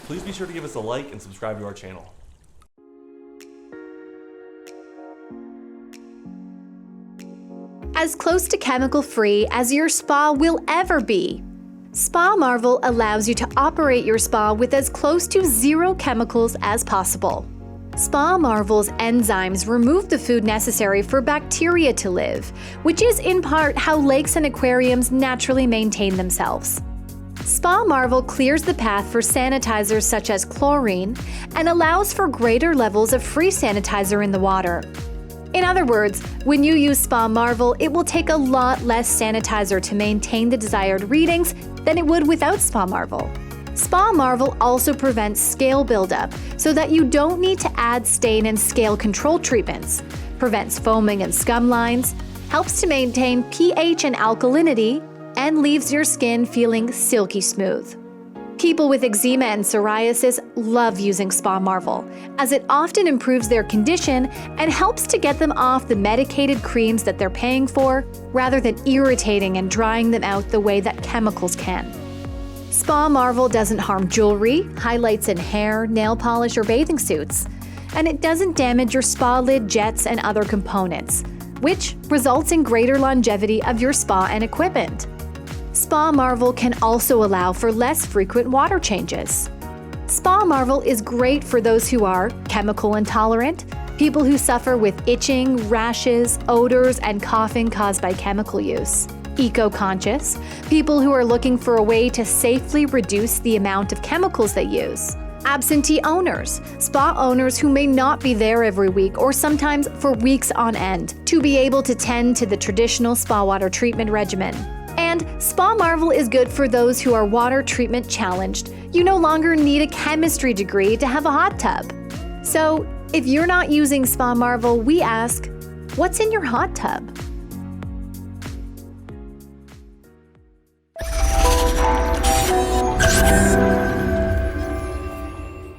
please be sure to give us a like and subscribe to our channel. As close to chemical-free as your spa will ever be. Spa Marvel allows you to operate your spa with as close to zero chemicals as possible. Spa Marvel's enzymes remove the food necessary for bacteria to live, which is in part how lakes and aquariums naturally maintain themselves. Spa Marvel clears the path for sanitizers such as chlorine and allows for greater levels of free sanitizer in the water. In other words, when you use Spa Marvel, it will take a lot less sanitizer to maintain the desired readings than it would without Spa Marvel. Spa Marvel also prevents scale buildup so that you don't need to add stain and scale control treatments, prevents foaming and scum lines, helps to maintain pH and alkalinity, and leaves your skin feeling silky smooth. People with eczema and psoriasis love using Spa Marvel, as it often improves their condition and helps to get them off the medicated creams that they're paying for, rather than irritating and drying them out the way that chemicals can. Spa Marvel doesn't harm jewelry, highlights in hair, nail polish, or bathing suits, and it doesn't damage your spa lid, jets, and other components, which results in greater longevity of your spa and equipment. Spa Marvel can also allow for less frequent water changes. Spa Marvel is great for those who are chemical intolerant, people who suffer with itching, rashes, odors, and coughing caused by chemical use, eco-conscious, people who are looking for a way to safely reduce the amount of chemicals they use, absentee owners, spa owners who may not be there every week or sometimes for weeks on end to be able to tend to the traditional spa water treatment regimen. And Spa Marvel is good for those who are water treatment challenged. You no longer need a chemistry degree to have a hot tub. So, if you're not using Spa Marvel, we ask, what's in your hot tub?